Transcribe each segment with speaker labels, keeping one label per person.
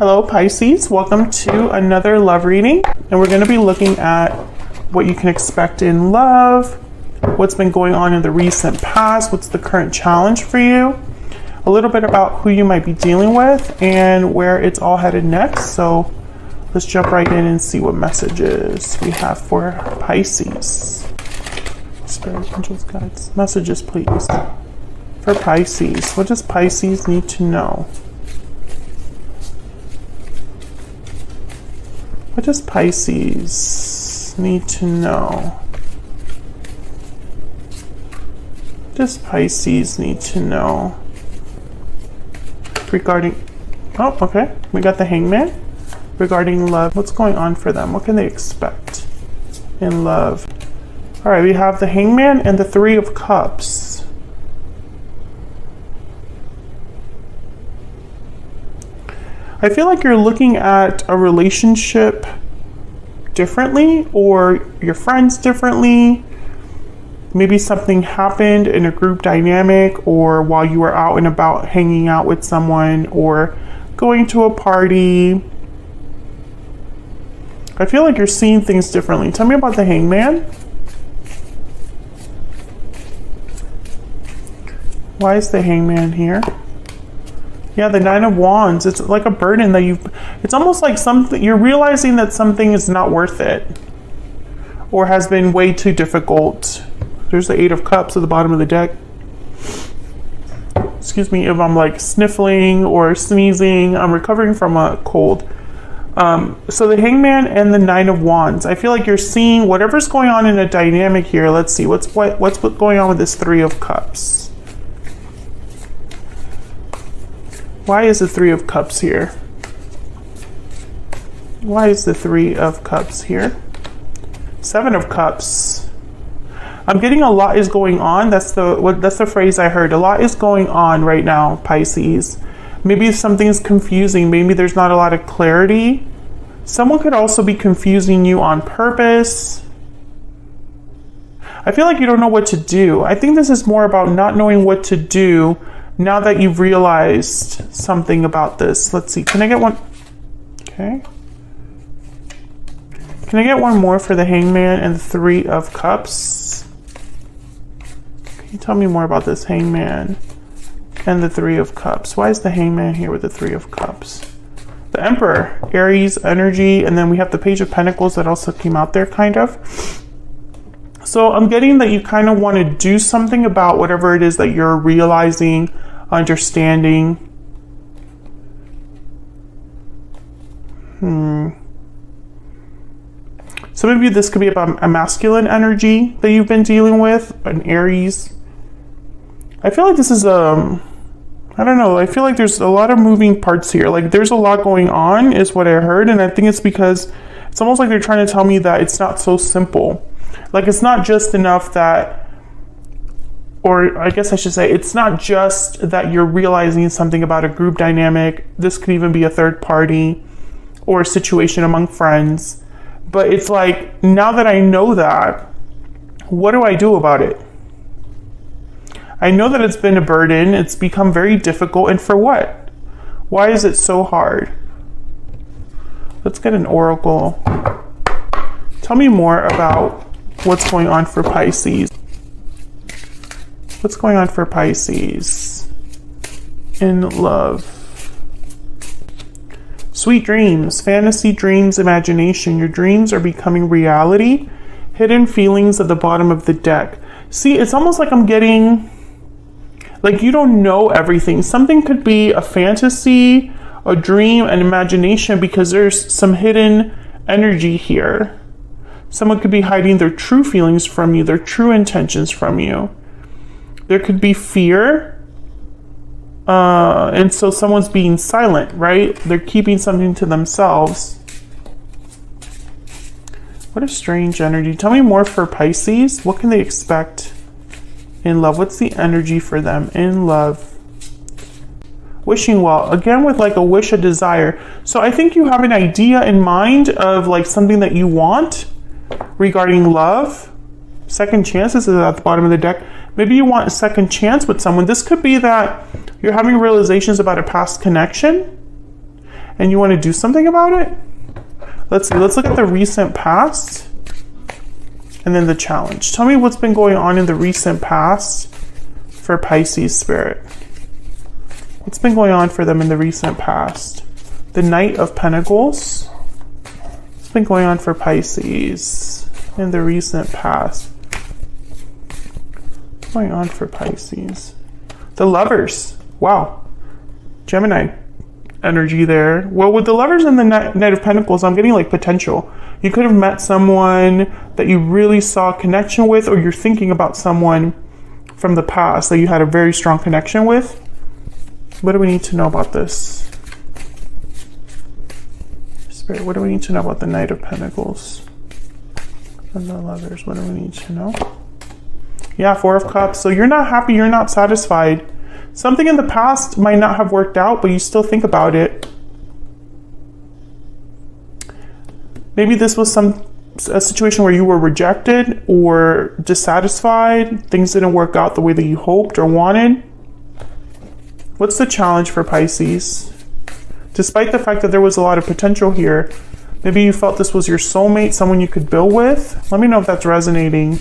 Speaker 1: Hello Pisces, welcome to another love reading, and we're going to be looking at what you can expect in love, what's been going on in the recent past, what's the current challenge for you, a little bit about who you might be dealing with, and where it's all headed next. So let's jump right in and see what messages we have for Pisces. Spirit, angels, guides, messages please. For Pisces, what does Pisces need to know? What does Pisces need to know? What does Pisces need to know regarding, oh, okay, we got the Hangman. Regarding love, what's going on for them? What can they expect in love? All right, we have the Hangman and the Three of Cups. I feel like you're looking at a relationship differently, or your friends differently. Maybe something happened in a group dynamic, or while you were out and about hanging out with someone, or going to a party. I feel like you're seeing things differently. Tell me about the Hangman. Why is the Hangman here? Yeah, the Nine of Wands. It's like a burden that it's almost like something, you're realizing that something is not worth it or has been way too difficult. There's the Eight of Cups at the bottom of the deck. Excuse me if I'm like sniffling or sneezing. I'm recovering from a cold. So the Hangman and the Nine of Wands. I feel like you're seeing whatever's going on in a dynamic here. Let's see what's going on with this Three of Cups. Why is the Three of Cups here? Why is the Three of Cups here? Seven of Cups. I'm getting a lot is going on. That's the phrase I heard. A lot is going on right now, Pisces. Maybe something's confusing. Maybe there's not a lot of clarity. Someone could also be confusing you on purpose. I feel like you don't know what to do. I think this is more about not knowing what to do now that you've realized something about this. Let's see. Can I get one? Okay. Can I get one more for the Hangman and the Three of Cups? Can you tell me more about this Hangman and the Three of Cups? Why is the Hangman here with the Three of Cups? The Emperor, Aries energy, and then we have the Page of Pentacles that also came out there, kind of. So I'm getting that you kind of want to do something about whatever it is that you're realizing, understanding. So maybe this could be about a masculine energy that you've been dealing with, an Aries. I feel like this is I don't know, I feel like there's a lot of moving parts here. Like there's a lot going on is what I heard, and I think it's because it's almost like they're trying to tell me that it's not so simple. Like it's not just enough that, or I guess I should say, it's not just that you're realizing something about a group dynamic. This could even be a third party or a situation among friends. But it's like, now that I know that, what do I do about it? I know that it's been a burden. It's become very difficult. And for what? Why is it so hard? Let's get an oracle. Tell me more about what's going on for Pisces. What's going on for Pisces in love? Sweet dreams, fantasy dreams, imagination. Your dreams are becoming reality. Hidden feelings at the bottom of the deck. See, it's almost like I'm getting, like you don't know everything. Something could be a fantasy, a dream, an imagination, because there's some hidden energy here. Someone could be hiding their true feelings from you, their true intentions from you. There could be fear. And so someone's being silent, right? They're keeping something to themselves. What a strange energy. Tell me more for Pisces. What can they expect in love? What's the energy for them in love? Wishing well. Again, with like a wish, a desire. So I think you have an idea in mind of like something that you want regarding love. Second chances is at the bottom of the deck. Maybe you want a second chance with someone. This could be that you're having realizations about a past connection. and you want to do something about it? Let's see. Let's look at the recent past and then the challenge. Tell me what's been going on in the recent past for Pisces spirit. What's been going on for them in the recent past? The Knight of Pentacles. What's been going on for Pisces in the recent past? What's going on for Pisces? The Lovers. Wow. Gemini energy there. Well, with the Lovers and the Knight of Pentacles, I'm getting like potential. You could have met someone that you really saw a connection with, or you're thinking about someone from the past that you had a very strong connection with. What do we need to know about this? Spirit, what do we need to know about the Knight of Pentacles and the Lovers? What do we need to know? Yeah, Four of Cups. So you're not happy, you're not satisfied. Something in the past might not have worked out, but you still think about it. Maybe this was a situation where you were rejected or dissatisfied. Things didn't work out the way that you hoped or wanted. What's the challenge for Pisces? Despite the fact that there was a lot of potential here, maybe you felt this was your soulmate, someone you could build with. Let me know if that's resonating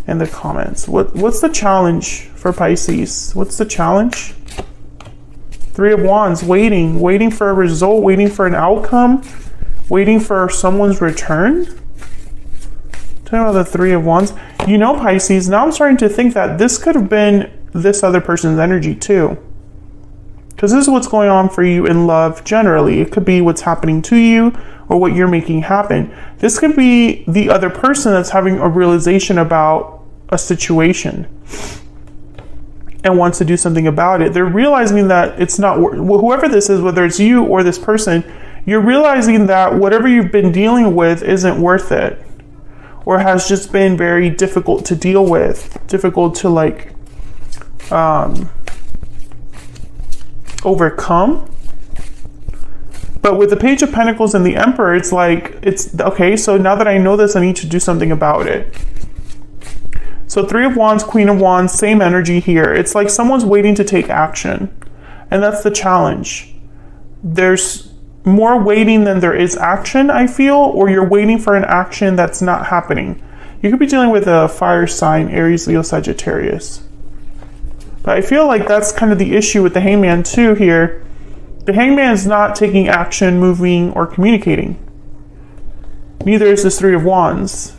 Speaker 1: in the comments. What's the challenge for Pisces? What's the challenge? Three of Wands, waiting for a result, waiting for an outcome, waiting for someone's return. Tell me about the Three of Wands. You know, Pisces, now I'm starting to think that this could have been this other person's energy too. Because this is what's going on for you in love generally. It could be what's happening to you or what you're making happen. This could be the other person that's having a realization about a situation and wants to do something about it. They're realizing that it's not, whoever this is, whether it's you or this person, you're realizing that whatever you've been dealing with isn't worth it, or has just been very difficult to deal with, difficult to like overcome. But with the Page of Pentacles and the Emperor, it's like, it's okay, so now that I know this, I need to do something about it. So Three of Wands, Queen of Wands, same energy here. It's like someone's waiting to take action. And that's the challenge. There's more waiting than there is action, I feel, or you're waiting for an action that's not happening. You could be dealing with a fire sign, Aries, Leo, Sagittarius. But I feel like that's kind of the issue with the Hangman too here. The Hangman is not taking action, moving, or communicating. Neither is this Three of Wands.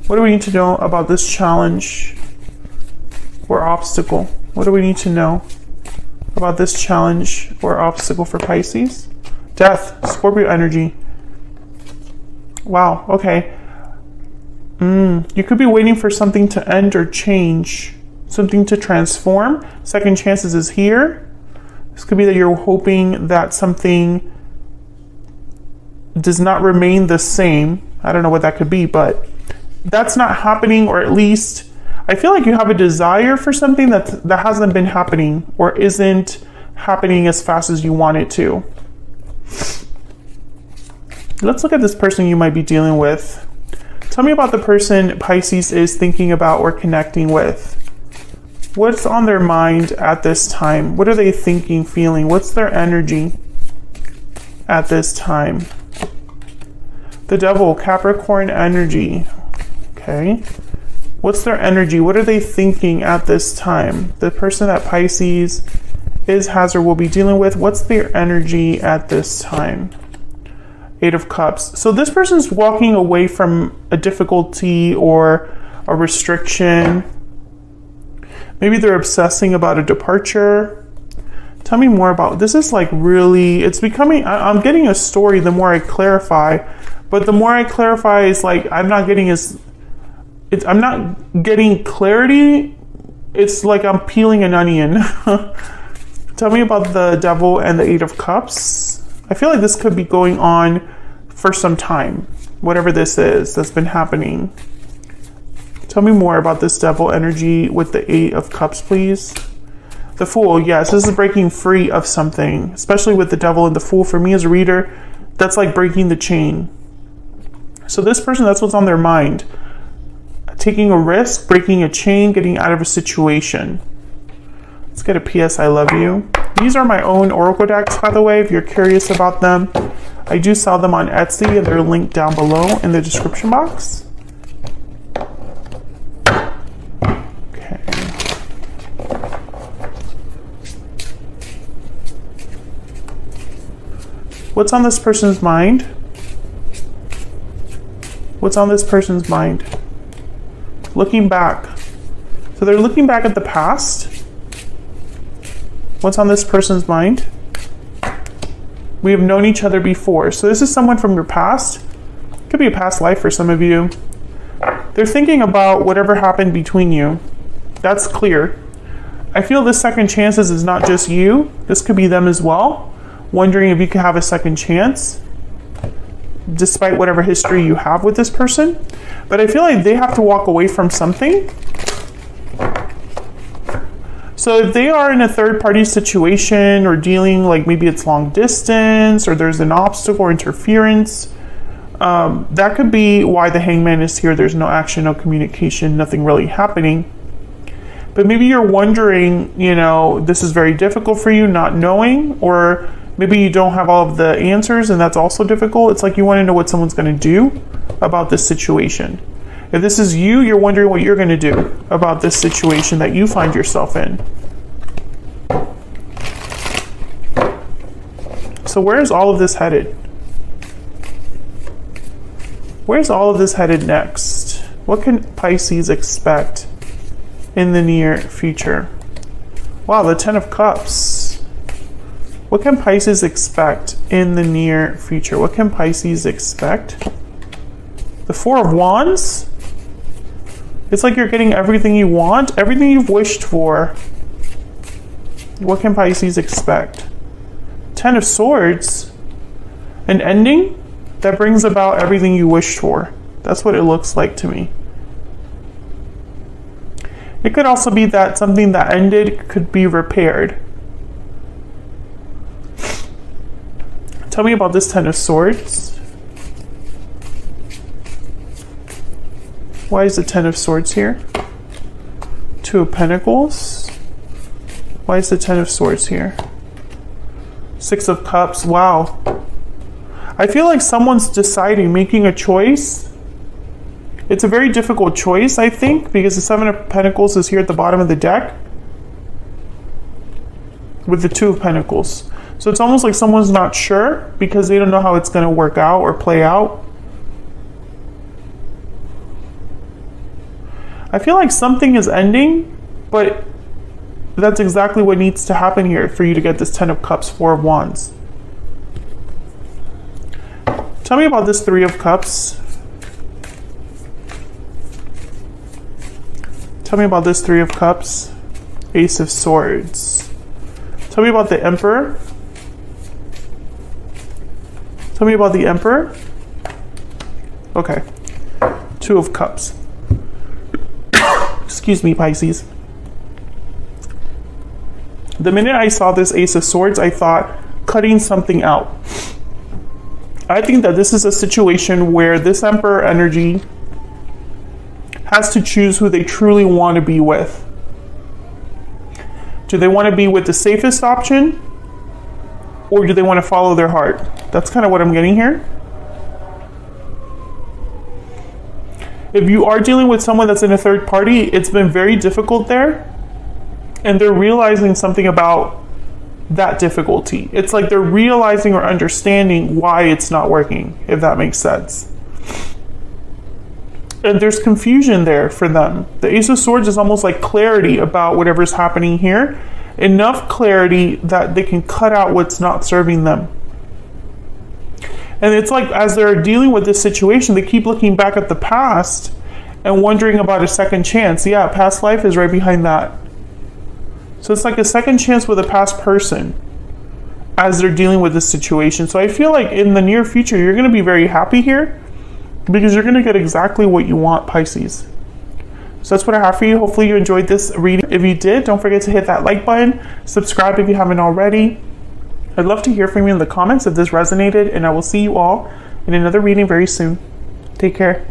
Speaker 1: What do we need to know about this challenge or obstacle? What do we need to know about this challenge or obstacle for Pisces? Death, Scorpio energy. Wow, okay. You could be waiting for something to end or change, something to transform. Second chances is here. This could be that you're hoping that something does not remain the same. I don't know what that could be, but that's not happening, or at least I feel like you have a desire for something that hasn't been happening or isn't happening as fast as you want it to. Let's look at this person you might be dealing with. Tell me about the person Pisces is thinking about or connecting with. What's on their mind at this time? What are they thinking, feeling? What's their energy at this time? The Devil, Capricorn energy. Okay. What's their energy? What are they thinking at this time? The person that Pisces is, has, or will be dealing with, what's their energy at this time? Eight of Cups. So this person's walking away from a difficulty or a restriction. Maybe they're obsessing about a departure. Tell me more about, this is like really, it's becoming, I'm getting a story the more I clarify, but the more I clarify is like, I'm not getting clarity. It's like I'm peeling an onion. Tell me about the Devil and the Eight of Cups. I feel like this could be going on for some time, whatever this is that's been happening. Tell me more about this Devil energy with the Eight of Cups, please. The Fool, yes, this is breaking free of something, especially with the Devil and the Fool. For me as a reader, that's like breaking the chain. So this person, that's what's on their mind. Taking a risk, breaking a chain, getting out of a situation. Let's get a PS I love you. These are my own oracle decks, by the way, if you're curious about them. I do sell them on Etsy, and they're linked down below in the description box. Okay. What's on this person's mind? What's on this person's mind? Looking back. So they're looking back at the past. What's on this person's mind? We have known each other before. So this is someone from your past. Could be a past life for some of you. They're thinking about whatever happened between you. That's clear. I feel this second chances is not just you. This could be them as well. Wondering if you could have a second chance, despite whatever history you have with this person. But I feel like they have to walk away from something. So if they are in a third party situation or dealing, like maybe it's long distance or there's an obstacle or interference, that could be why the Hangman is here. There's no action, no communication, nothing really happening. But maybe you're wondering, you know, this is very difficult for you, not knowing, or maybe you don't have all of the answers and that's also difficult. It's like you want to know what someone's going to do about this situation. If this is you, you're wondering what you're going to do about this situation that you find yourself in. So where is all of this headed? Where's all of this headed next? What can Pisces expect in the near future? Wow, the Ten of Cups. What can Pisces expect in the near future? What can Pisces expect? The Four of Wands. It's like you're getting everything you want, everything you've wished for. What can Pisces expect? Ten of Swords. An ending that brings about everything you wished for. That's what it looks like to me. It could also be that something that ended could be repaired. Tell me about this Ten of Swords. Why is the Ten of Swords here? Two of Pentacles. Why is the Ten of Swords here? Six of Cups. Wow. I feel like someone's deciding, making a choice. It's a very difficult choice, I think, because the Seven of Pentacles is here at the bottom of the deck with the Two of Pentacles. So it's almost like someone's not sure because they don't know how it's going to work out or play out. I feel like something is ending, but that's exactly what needs to happen here for you to get this Ten of Cups, Four of Wands. Tell me about this Three of Cups. Tell me about this Three of Cups, Ace of Swords. Tell me about the Emperor. Tell me about the Emperor. Okay. Two of Cups. Excuse me, Pisces. The minute I saw this Ace of Swords, I thought cutting something out. I think that this is a situation where this Emperor energy has to choose who they truly want to be with. Do they want to be with the safest option? Or do they want to follow their heart? That's kind of what I'm getting here. If you are dealing with someone that's in a third party, it's been very difficult there. And they're realizing something about that difficulty. It's like they're realizing or understanding why it's not working, if that makes sense. And there's confusion there for them. The Ace of Swords is almost like clarity about whatever's happening here. Enough clarity that they can cut out what's not serving them. And it's like as they're dealing with this situation, they keep looking back at the past and wondering about a second chance. Yeah, past life is right behind that. So it's like a second chance with a past person as they're dealing with this situation. So I feel like in the near future, you're going to be very happy here because you're going to get exactly what you want, Pisces. So that's what I have for you. Hopefully you enjoyed this reading. If you did, don't forget to hit that like button. Subscribe if you haven't already. I'd love to hear from you in the comments if this resonated, and I will see you all in another reading very soon. Take care.